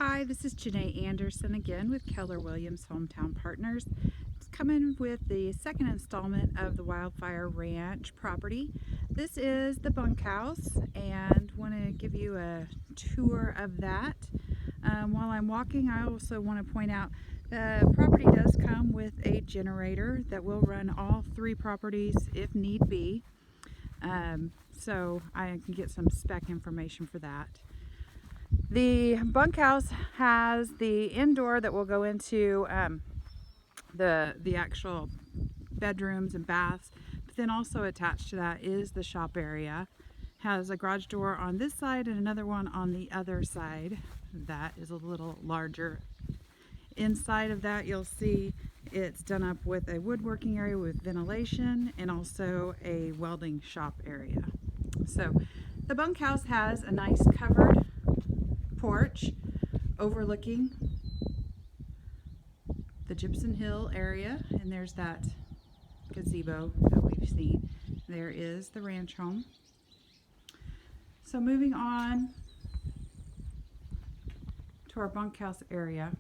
Hi, this is Jena Anderson again with Keller Williams Hometown Partners. It's coming with the second installment of the Wildfire Ranch property. This is the bunkhouse and want to give you a tour of that. While I'm walking, I also want to point out the property does come with a generator that will run all three properties if need be. So I can get some spec information for that. The bunkhouse has the indoor that will go into the actual bedrooms and baths, but then also attached to that is the shop area. Has a garage door on this side and another one on the other side. That is a little larger. Inside of that, you'll see it's done up with a woodworking area with ventilation and also a welding shop area. So the bunkhouse has a nice covered porch overlooking the Gypsum Hill area, and there's that gazebo that we've seen. There is the ranch home. So moving on to our bunkhouse area.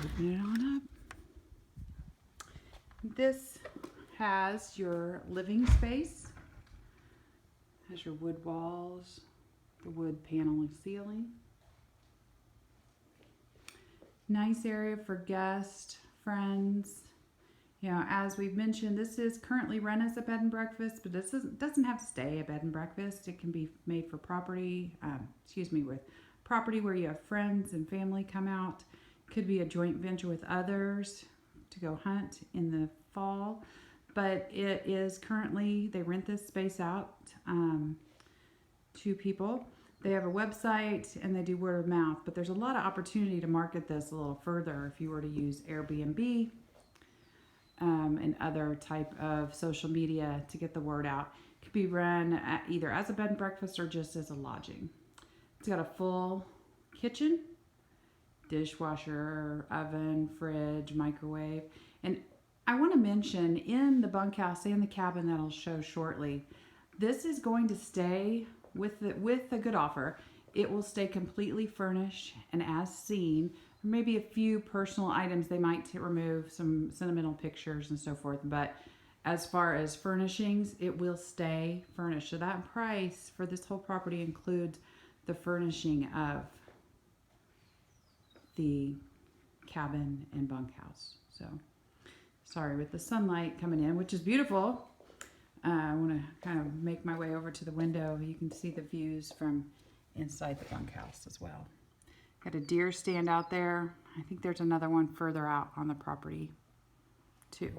Open it on up. This has your living space. Has your wood walls, the wood paneling ceiling. Nice area for guests, friends. You know, as we've mentioned, this is currently run as a bed and breakfast, but this doesn't have to stay a bed and breakfast. It can be made for property, with property where you have friends and family come out. Could be a joint venture with others to go hunt in the fall. But it is currently, they rent this space out to people. They have a website and they do word of mouth, but there's a lot of opportunity to market this a little further if you were to use Airbnb and other type of social media to get the word out. It could be run either as a bed and breakfast or just as a lodging. It's got a full kitchen, dishwasher, oven, fridge, microwave, and I want to mention in the bunkhouse and the cabin that I'll show shortly, this is going to stay with the good offer. It will stay completely furnished and as seen. Maybe a few personal items they might remove, some sentimental pictures and so forth. But as far as furnishings, it will stay furnished. So that price for this whole property includes the furnishing of the cabin and bunkhouse. So. Sorry, with the sunlight coming in, which is beautiful. I want to kind of make my way over to the window. You can see the views from inside the bunkhouse as well. Got a deer stand out there. I think there's another one further out on the property too.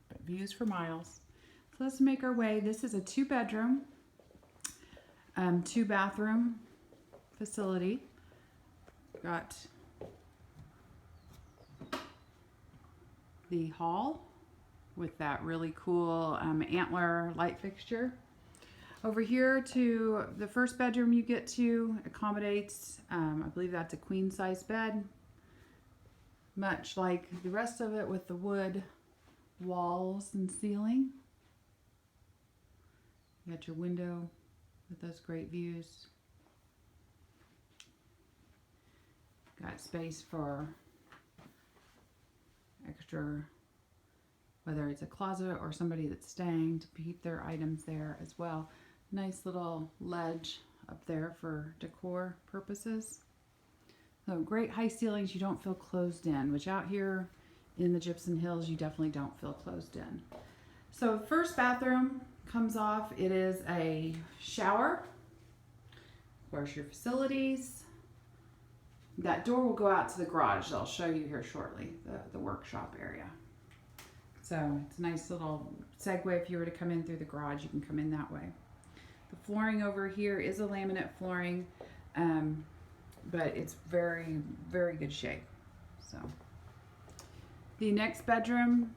But views for miles. So let's make our way. This is a 2-bedroom, 2-bathroom facility. Got the hall with that really cool antler light fixture. Over here to the first bedroom you get to accommodates, I believe that's a queen size bed, much like the rest of it with the wood walls and ceiling. You got your window with those great views. Got space for extra, whether it's a closet or somebody that's staying, to keep their items there as well. Nice little ledge up there for decor purposes. So great high ceilings, you don't feel closed in, which out here in the Gypsum Hills you definitely don't feel closed in. So first bathroom comes off, it is a shower. Of course, your facilities. That door will go out to the garage. I'll show you here shortly, the workshop area. So it's a nice little segue. If you were to come in through the garage, you can come in that way. The flooring over here is a laminate flooring, but it's very, very good shape. So the next bedroom,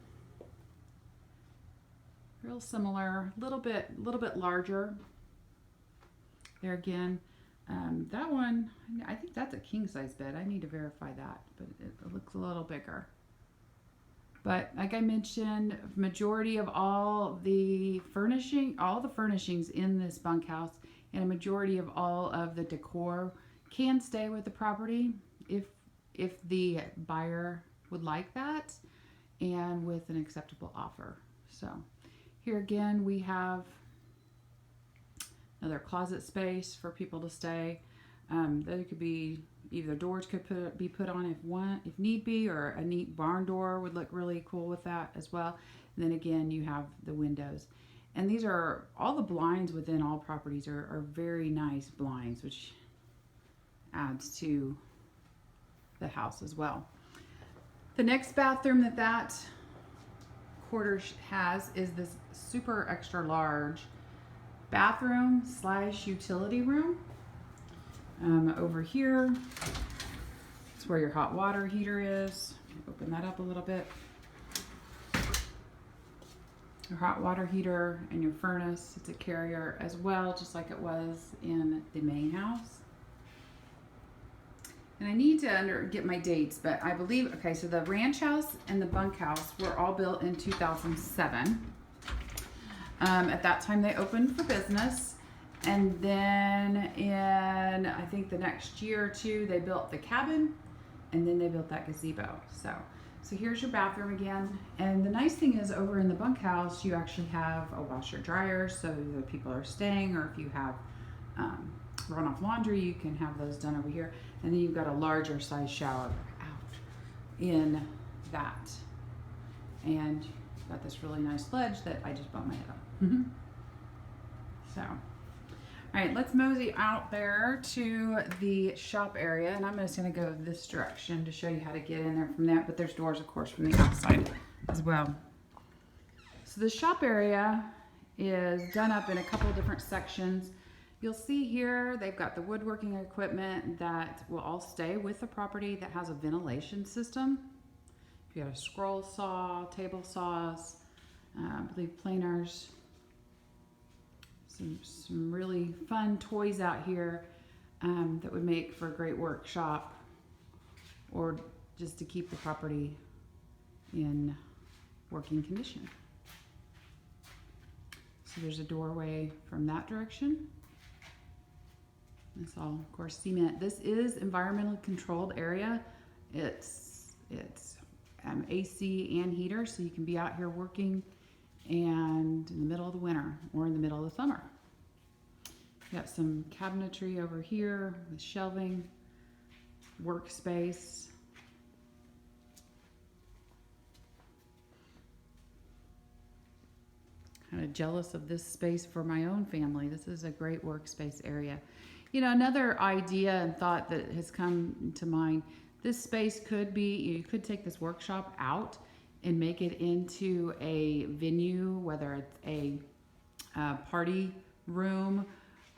real similar, little bit larger. There again. That one, I think that's a king size bed. I need to verify that, but it looks a little bigger. But like I mentioned, majority of all the furnishings in this bunkhouse and a majority of all of the decor can stay with the property if the buyer would like that and with an acceptable offer. So here again we have another closet space for people to stay. There could be either doors could be put on if need be, or a neat barn door would look really cool with that as well. And then again, you have the windows. And these are all the blinds within all properties are very nice blinds, which adds to the house as well. The next bathroom that quarter has is this super extra large bathroom / utility room. Over here, it's where your hot water heater is. Open that up a little bit. Your hot water heater and your furnace, it's a Carrier as well, just like it was in the main house. And I need to get my dates, but I believe, okay, so the ranch house and the bunkhouse were all built in 2007. At that time they opened for business. And then in, I think the next year or two, they built the cabin and then they built that gazebo. So here's your bathroom again. And the nice thing is over in the bunkhouse, you actually have a washer dryer. So either people are staying or if you have runoff laundry, you can have those done over here. And then you've got a larger size shower out in that. And you've got this really nice ledge that I just bumped my head on. So. All right, let's mosey out there to the shop area, and I'm just going to go this direction to show you how to get in there from that, but there's doors, of course, from the outside as well. So the shop area is done up in a couple of different sections. You'll see here they've got the woodworking equipment that will all stay with the property that has a ventilation system. You got a scroll saw, table saws, I believe planers. Some really fun toys out here that would make for a great workshop or just to keep the property in working condition. So there's a doorway from that direction. It's all, of course, cement. This is environmentally controlled area. It's AC and heater, so you can be out here working and in the middle of the winter or in the middle of the summer. Got some cabinetry over here with shelving, workspace. Kind of jealous of this space for my own family. This is a great workspace area. You know, another idea and thought that has come to mind, this space could be, you could take this workshop out and make it into a venue, whether it's a party room.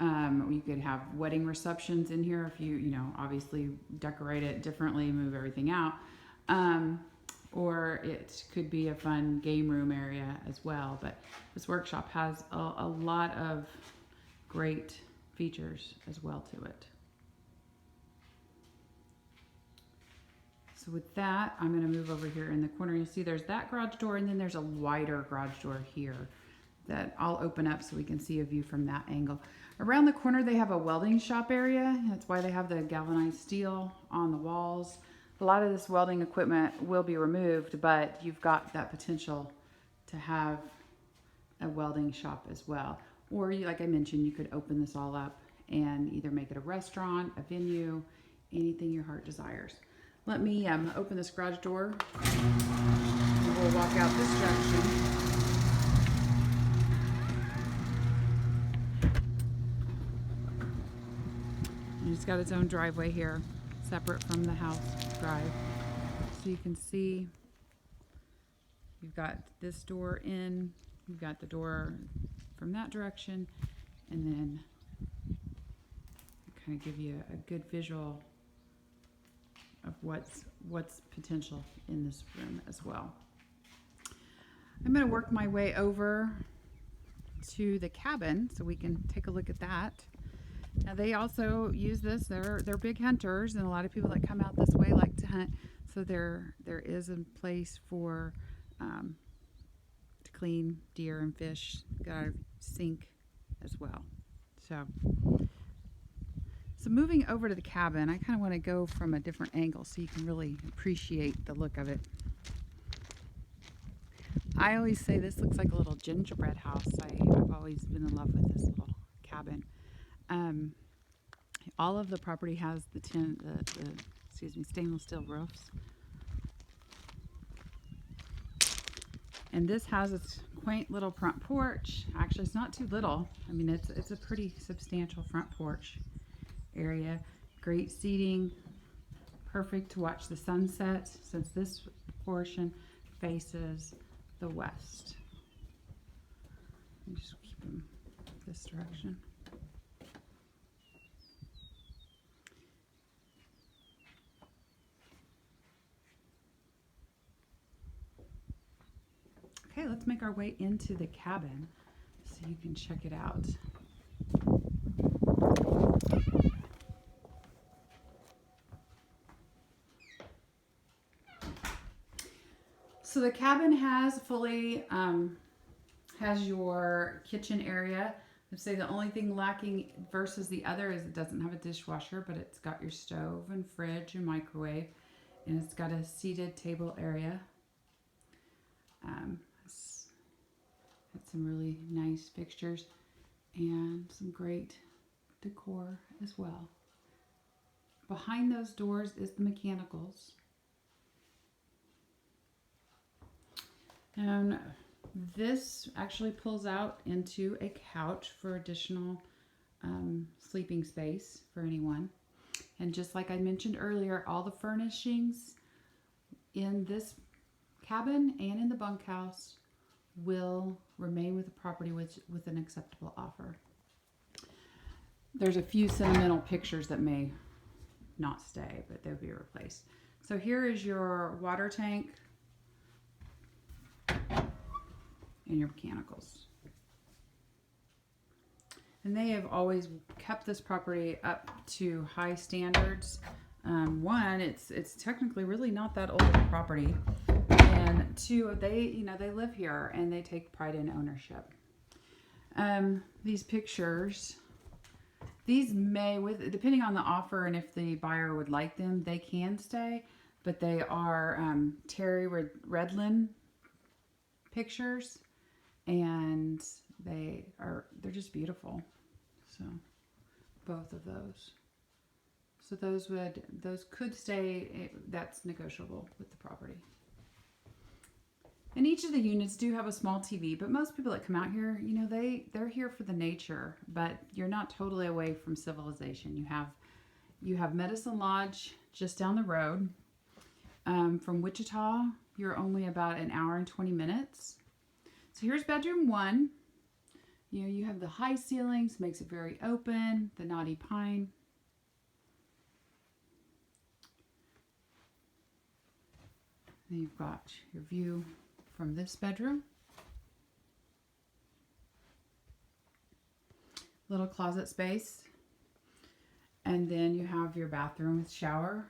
You could have wedding receptions in here if you obviously decorate it differently, move everything out. Or it could be a fun game room area as well. But this workshop has a lot of great features as well to it. So with that, I'm going to move over here in the corner. You'll see there's that garage door, and then there's a wider garage door here that I'll open up so we can see a view from that angle. Around the corner, they have a welding shop area. That's why they have the galvanized steel on the walls. A lot of this welding equipment will be removed, but you've got that potential to have a welding shop as well. Or like I mentioned, you could open this all up and either make it a restaurant, a venue, anything your heart desires. Let me open this garage door and we'll walk out this direction. It's got its own driveway here, separate from the house drive. So you can see you've got this door in, you've got the door from that direction, and then kind of give you a good visual of what's potential in this room as well. I'm going to work my way over to the cabin so we can take a look at that. Now they also use this, they're big hunters, and a lot of people that come out this way like to hunt. So there is a place for to clean deer and fish. Got a sink as well. So moving over to the cabin, I kind of want to go from a different angle so you can really appreciate the look of it. I always say this looks like a little gingerbread house. I've always been in love with this little cabin. All of the property has the stainless steel roofs. And this has its quaint little front porch. Actually, it's not too little. I mean, it's a pretty substantial front porch area. Great seating. Perfect to watch the sunset since this portion faces the west. Let me just keep them this direction. Okay, let's make our way into the cabin so you can check it out. So the cabin has has your kitchen area. I'd say the only thing lacking versus the other is it doesn't have a dishwasher, but it's got your stove and fridge and microwave, and it's got a seated table area. It's got some really nice fixtures and some great decor as well. Behind those doors is the mechanicals. And this actually pulls out into a couch for additional sleeping space for anyone. And just like I mentioned earlier, all the furnishings in this cabin and in the bunkhouse will remain with the property with an acceptable offer. There's a few sentimental pictures that may not stay, but they'll be replaced. So here is your water tank and your mechanicals. And they have always kept this property up to high standards. One, it's technically really not that old of a property. And two, they live here and they take pride in ownership. These pictures, these may, depending on the offer and if the buyer would like them, they can stay, but they are Terry Redlin pictures, and they're just beautiful. So both of those. So those could stay. That's negotiable with the property. And each of the units do have a small TV, but most people that come out here, they're here for the nature, but you're not totally away from civilization. You have Medicine Lodge just down the road. From Wichita, you're only about an hour and 20 minutes. So here's bedroom 1. You have the high ceilings, makes it very open, the knotty pine. Then you've got your view from this bedroom. Little closet space. And then you have your bathroom with shower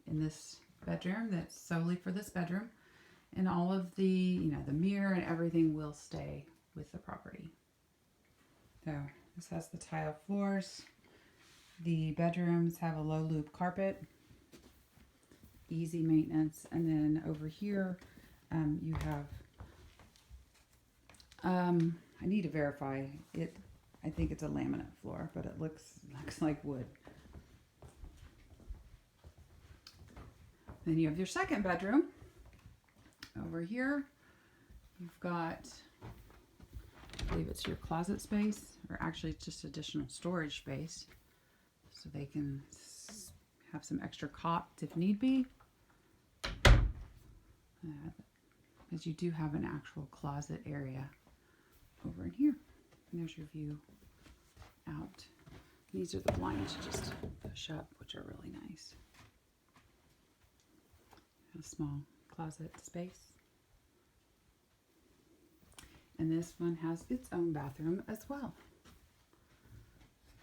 in this bedroom that's solely for this bedroom. And all of the mirror and everything will stay with the property. So this has the tile floors. The bedrooms have a low loop carpet. Easy maintenance. And then over here, you have, I need to verify it. I think it's a laminate floor, but it looks like wood. Then you have your second bedroom. Over here, you've got, I believe it's your closet space, or actually it's just additional storage space. So they can have some extra cots if need be. Because you do have an actual closet area over in here. And there's your view out. These are the blinds you just push up, which are really nice. A small closet space. And this one has its own bathroom as well.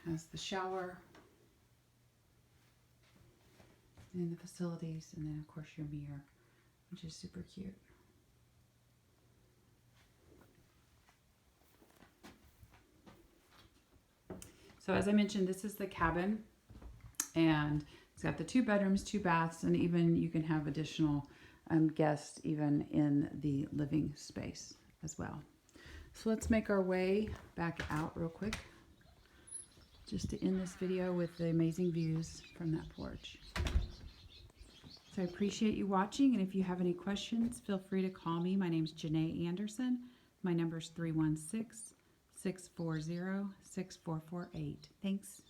Has the shower and the facilities, and then of course your mirror, which is super cute. So as I mentioned, this is the cabin, and it's got the 2 bedrooms, 2 baths, and even you can have additional guests even in the living space as well. So let's make our way back out real quick, just to end this video with the amazing views from that porch. So I appreciate you watching, and if you have any questions, feel free to call me. My name's Jena Anderson. My number is 316-640-6448. Thanks.